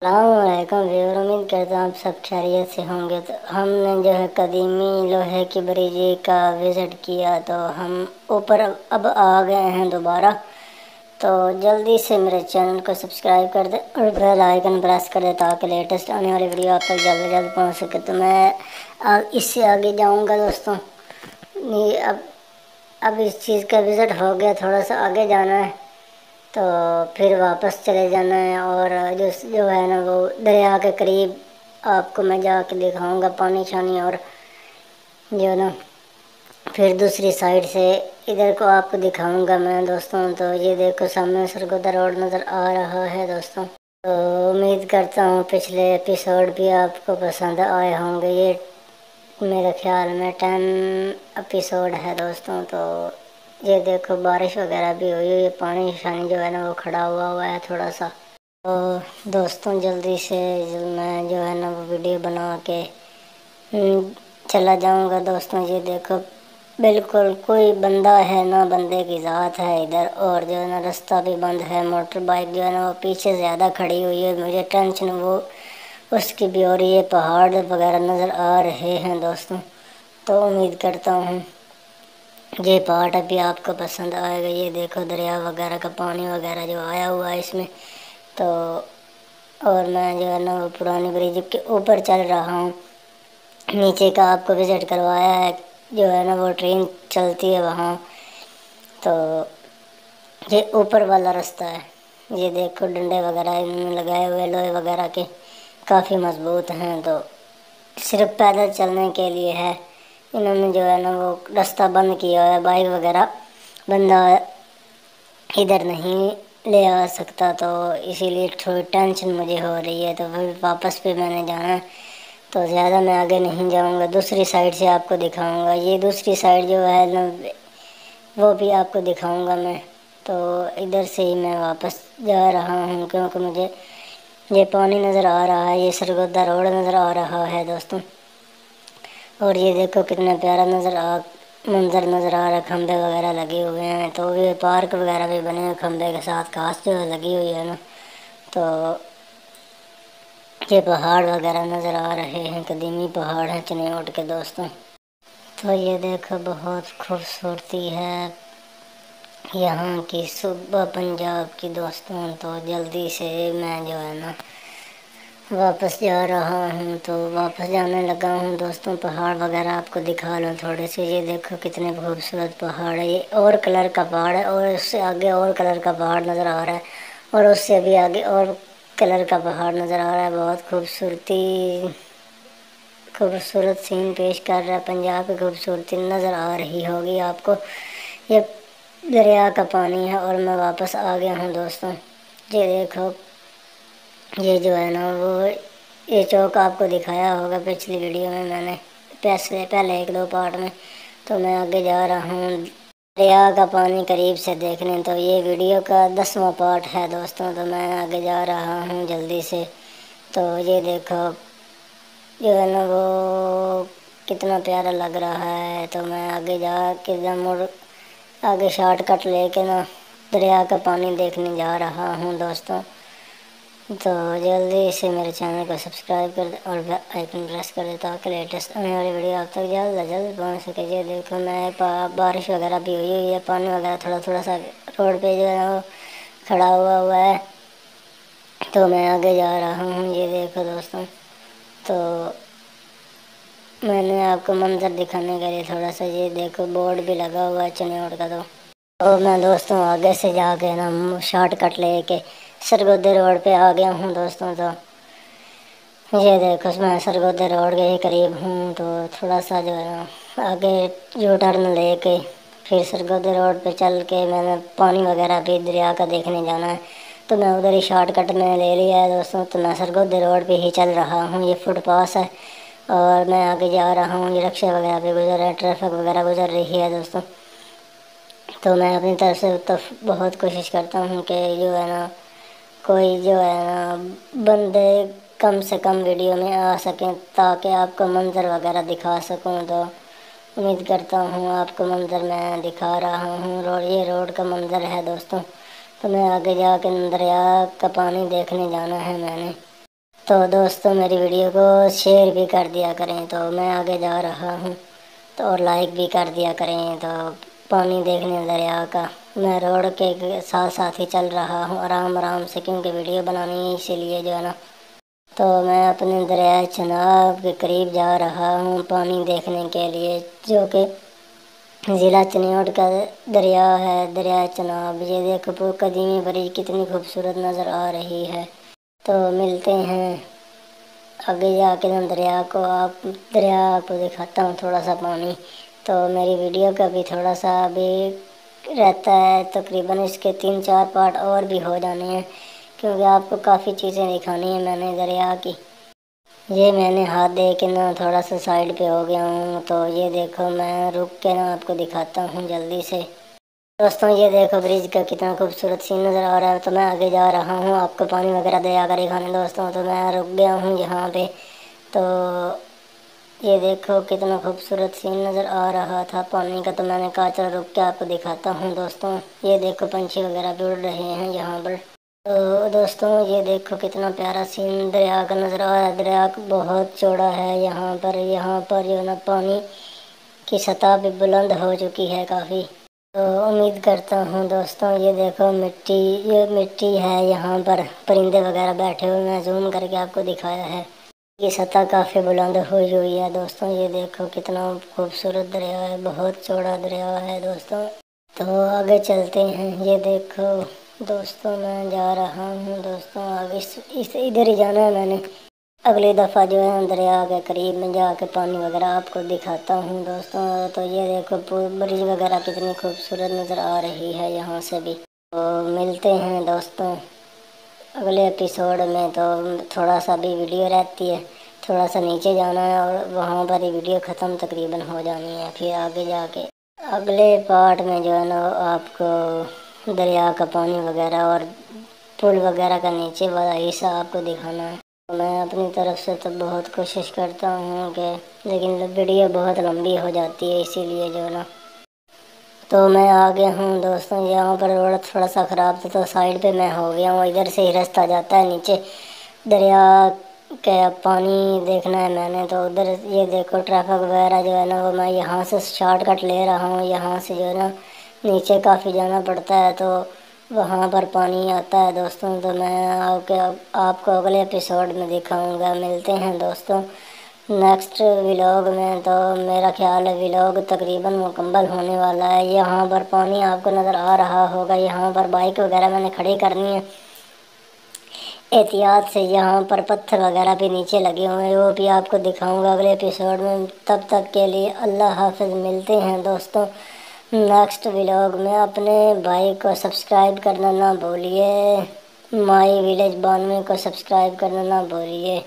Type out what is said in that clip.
السلام علیکم ویور، امید کرتا ہوں آپ سب خیریت سے ہوں گے۔ تو ہم نے جو ہے قدیمی لوہے کی برج کا وزٹ کیا، تو ہم اوپر اب آ گئے ہیں دوبارہ۔ تو جلدی سے میرے چینل کو سبسکرائب کر دیں اور بیل آئیکن پریس کر دیں تاکہ لیٹسٹ آنے والی ویڈیو آپ تک جلد از جلد پہنچ سکے۔ تو میں اس سے آگے جاؤں گا دوستوں۔ اب اس چیز کا وزٹ ہو گیا، تھوڑا سا آگے جانا ہے تو پھر واپس چلے جانا ہے، اور جو ہے نا وہ دریا کے قریب آپ کو میں جا کے دکھاؤں گا پانی شانی، اور جو ہے نا پھر دوسری سائڈ سے ادھر کو آپ کو دکھاؤں گا میں دوستوں۔ تو یہ دیکھو سامنے سرگودا روڈ نظر آ رہا ہے دوستوں۔ تو امید کرتا ہوں پچھلے ایپیسوڈ بھی آپ کو پسند آئے ہوں گے۔ یہ میرے خیال میں 10 ایپیسوڈ ہے دوستوں۔ تو یہ دیکھو بارش وغیرہ بھی ہوئی ہے، پانی شانی جو ہے نا وہ کھڑا ہوا ہے تھوڑا سا۔ تو دوستوں جلدی سے میں جو ہے نا وہ ویڈیو بنا کے چلا جاؤں گا دوستوں۔ یہ دیکھو بالکل کوئی بندہ ہے نہ، بندے کی ذات ہے ادھر، اور جو ہے نا رستہ بھی بند ہے۔ موٹر بائک جو ہے نا وہ پیچھے زیادہ کھڑی ہوئی ہے، مجھے ٹینشن وہ اس کی بھی، اور یہ پہاڑ وغیرہ نظر آ رہے ہیں دوستوں۔ تو امید کرتا ہوں یہ پارٹ ابھی آپ کو پسند آئے گا۔ یہ دیکھو دریا وغیرہ کا پانی وغیرہ جو آیا ہوا ہے اس میں۔ تو اور میں جو ہے نا وہ پرانی برج کے اوپر چل رہا ہوں، نیچے کا آپ کو وزٹ کروایا ہے، جو ہے نا وہ ٹرین چلتی ہے وہاں۔ تو یہ اوپر والا رستہ ہے، یہ دیکھو ڈنڈے وغیرہ انہوں نے لگائے ہوئے لوہے وغیرہ کے، کافی مضبوط ہیں۔ تو صرف پیدل چلنے کے لیے ہے، انہوں نے جو ہے نا وہ رستہ بند کیا ہے، بائک وغیرہ بندہ ادھر نہیں لے آ سکتا۔ تو اسی لیے تھوڑی ٹینشن مجھے ہو رہی ہے، تو پھر واپس بھی میں نے جانا ہے، تو زیادہ میں آگے نہیں جاؤں گا، دوسری سائڈ سے آپ کو دکھاؤں گا۔ یہ دوسری سائڈ جو ہے نا وہ بھی آپ کو دکھاؤں گا میں۔ تو ادھر سے ہی میں واپس جا رہا ہوں، کیونکہ مجھے یہ پانی نظر آ رہا ہے، یہ سرگودا روڈ نظر آ رہا ہے دوستوں۔ اور یہ دیکھو کتنا پیارا منظر نظر آ رہا ہے، کھمبے وغیرہ لگے ہوئے ہیں، تو یہ پارک وغیرہ بھی بنے ہوئے کھمبے کے ساتھ، گھاس جو لگی ہوئی ہے نا۔ تو یہ پہاڑ وغیرہ نظر آ رہے ہیں، قدیمی پہاڑ ہیں چنیوٹ کے دوستوں۔ تو یہ دیکھو بہت خوبصورتی ہے یہاں کی صوبہ پنجاب کی دوستوں۔ تو جلدی سے میں جو ہے نا واپس جا رہا ہوں، تو واپس جانے لگا ہوں دوستوں۔ پہاڑ وغیرہ آپ کو دکھا لوں تھوڑے سے، یہ دیکھو کتنے خوبصورت پہاڑ ہے، یہ اور کلر کا پہاڑ ہے، اور اس سے آگے اور کلر کا پہاڑ نظر آ رہا ہے، اور اس سے بھی آگے اور کلر کا پہاڑ نظر آ رہا ہے۔ بہت خوبصورت سین پیش کر رہا ہے، پنجاب کی خوبصورتی نظر آ رہی ہوگی آپ کو۔ یہ دریا کا پانی ہے، اور میں واپس آ گیا ہوں دوستوں۔ یہ دیکھو یہ جو ہے نا وہ یہ چوک آپ کو دکھایا ہوگا پچھلی ویڈیو میں نے پہلے 1-2 پارٹ میں۔ تو میں آگے جا رہا ہوں دریا کا پانی قریب سے دیکھنے، تو یہ ویڈیو کا 10واں پارٹ ہے دوستوں۔ تو میں آگے جا رہا ہوں جلدی سے۔ تو یہ دیکھو جو ہے نا وہ کتنا پیارا لگ رہا ہے۔ تو میں آگے جا کے آگے شارٹ کٹ لے کے نا دریا کا پانی دیکھنے جا رہا ہوں دوستوں۔ تو جلدی سے میرے چینل کو سبسکرائب کر دیں اور آئیکن پریس کر دیں تاکہ لیٹسٹ آنے والی ویڈیو آپ تک جلد از جلد پہنچ سکے۔ یہ دیکھو میں بارش وغیرہ بھی ہوئی ہے، پانی وغیرہ تھوڑا سا روڈ پہ جو ہے وہ کھڑا ہوا ہے، تو میں آگے جا رہا ہوں۔ یہ دیکھو دوستوں، تو میں نے آپ کو منظر دکھانے کے لیے تھوڑا سا، یہ دیکھو بورڈ بھی لگا ہوا ہے چنیوٹ کا۔ تو میں دوستوں آگے سے جا کے نا شارٹ کٹ لے کے سرگودے روڈ پہ آ گیا ہوں دوستوں۔ تو یہ دیکھو میں سرگودے روڈ کے ہی قریب ہوں، تو تھوڑا سا جو ہے آگے یو ٹرن لے کے پھر سرگودے روڈ پہ چل کے میں نے پانی وغیرہ بھی دریا کا دیکھنے جانا ہے، تو میں ادھر ہی شارٹ کٹ میں لے لیا ہے دوستوں۔ تو میں سرگودے روڈ پہ ہی چل رہا ہوں، یہ فٹ پاس ہے، اور میں آگے جا رہا ہوں۔ یہ رکشے وغیرہ بھی گزر رہے ہیں، ٹریفک وغیرہ گزر رہی ہے دوستوں۔ تو میں اپنی طرف سے بہت کوشش کرتا ہوں کہ جو ہے نا کوئی جو ہے نا بندے کم سے کم ویڈیو میں آ سکیں تاکہ آپ کو منظر وغیرہ دکھا سکوں۔ تو امید کرتا ہوں آپ کو منظر میں دکھا رہا ہوں، یہ روڈ کا منظر ہے دوستوں۔ تو میں آگے جا کے دریا کا پانی دیکھنے جانا ہے میں نے۔ تو دوستوں میری ویڈیو کو شیئر بھی کر دیا کریں، تو میں آگے جا رہا ہوں تو اور لائک بھی کر دیا کریں۔ تو پانی دیکھنے دریا کا، میں روڈ کے ساتھ ساتھ ہی چل رہا ہوں آرام آرام سے، کیونکہ ویڈیو بنانی ہے اسی لیے جو ہے نا۔ تو میں اپنے دریائے چناب کے قریب جا رہا ہوں پانی دیکھنے کے لیے، جو کہ ضلع چنیوٹ کا دریا ہے، دریائے چناب۔ یہ دیکھو قدیمی برج کتنی خوبصورت نظر آ رہی ہے۔ تو ملتے ہیں آگے جا کے دریا کو دکھاتا ہوں تھوڑا سا پانی۔ تو میری ویڈیو کا بھی تھوڑا سا ابھی رہتا ہے، تقریباً اس کے 3-4 پارٹ اور بھی ہو جانے ہیں، کیونکہ آپ کو کافی چیزیں دکھانی ہیں میں نے دریا کی۔ یہ میں نے ہاتھ دے کے نا تھوڑا سا سائڈ پہ ہو گیا ہوں، تو یہ دیکھو میں رک کے نا آپ کو دکھاتا ہوں جلدی سے۔ دوستوں یہ دیکھو برج کا کتنا خوبصورت سین نظر آ رہا ہے۔ تو میں آگے جا رہا ہوں، آپ کو پانی وغیرہ دیا کر دکھانے دوستوں۔ تو میں رک گیا ہوں یہاں پہ، تو یہ دیکھو کتنا خوبصورت سین نظر آ رہا تھا پانی کا، تو میں نے کہا چلو رک کے آپ کو دکھاتا ہوں دوستوں۔ یہ دیکھو پنچھی وغیرہ بھی اڑ رہے ہیں یہاں پر۔ تو دوستوں یہ دیکھو کتنا پیارا سین دریا کا نظر آ رہا ہے۔ دریا بہت چوڑا ہے یہاں پر جو ہے نا پانی کی سطح بھی بلند ہو چکی ہے کافی۔ تو امید کرتا ہوں دوستوں یہ دیکھو یہ مٹی ہے یہاں پر، پرندے وغیرہ بیٹھے ہوئے، میں زوم کر کے آپ کو دکھایا ہے۔ یہ سطح کافی بلند ہوئی ہے دوستوں۔ یہ دیکھو کتنا خوبصورت دریا ہے، بہت چوڑا دریا ہے دوستوں۔ تو آگے چلتے ہیں، یہ دیکھو دوستوں میں جا رہا ہوں دوستوں آگے، ادھر ہی جانا ہے میں نے۔ اگلی دفعہ جو ہے دریا کے قریب میں جا کے پانی وغیرہ آپ کو دکھاتا ہوں دوستوں۔ تو یہ دیکھو برج وغیرہ کتنی خوبصورت نظر آ رہی ہے یہاں سے بھی۔ تو ملتے ہیں دوستوں اگلے ایپیسوڈ میں۔ تو تھوڑا سا بھی ویڈیو رہتی ہے، تھوڑا سا نیچے جانا ہے اور وہاں پر ہی ویڈیو ختم تقریباً ہو جانی ہے۔ پھر آگے جا کے اگلے پارٹ میں جو ہے نا آپ کو دریا کا پانی وغیرہ اور پل وغیرہ کا نیچے والا حصہ آپ کو دکھانا ہے۔ میں اپنی طرف سے تو بہت کوشش کرتا ہوں کہ، لیکن ویڈیو بہت لمبی ہو جاتی ہے اسی لیے جو ہے نا۔ تو میں آگے ہوں دوستوں، یہاں پر روڈ تھوڑا سا خراب تھا تو سائڈ پہ میں ہو گیا ہوں، ادھر سے ہی راستہ جاتا ہے نیچے دریا کے۔ پانی دیکھنا ہے میں نے، تو ادھر یہ دیکھو ٹریفک وغیرہ جو ہے نا وہ میں یہاں سے شارٹ کٹ لے رہا ہوں، یہاں سے جو ہے نا نیچے کافی جانا پڑتا ہے، تو وہاں پر پانی آتا ہے دوستوں۔ تو میں آپ کو اگلے ایپیسوڈ میں دکھاؤں گا۔ ملتے ہیں دوستوں نیکسٹ ولاگ میں۔ تو میرا خیال ہے ولاگ تقریباً مکمل ہونے والا ہے۔ یہاں پر پانی آپ کو نظر آ رہا ہوگا، یہاں پر بائک وغیرہ میں نے کھڑی کرنی ہے احتیاط سے، یہاں پر پتھر وغیرہ بھی نیچے لگے ہوئے ہیں، وہ بھی آپ کو دکھاؤں گا اگلے ایپیسوڈ میں۔ تب تک کے لیے اللہ حافظ، ملتے ہیں دوستوں نیکسٹ ولاگ میں۔ اپنے بھائی کو سبسکرائب کرنا نہ بھولیے، مائی ولیج 92 کو سبسکرائب کرنا نہ بھولیے۔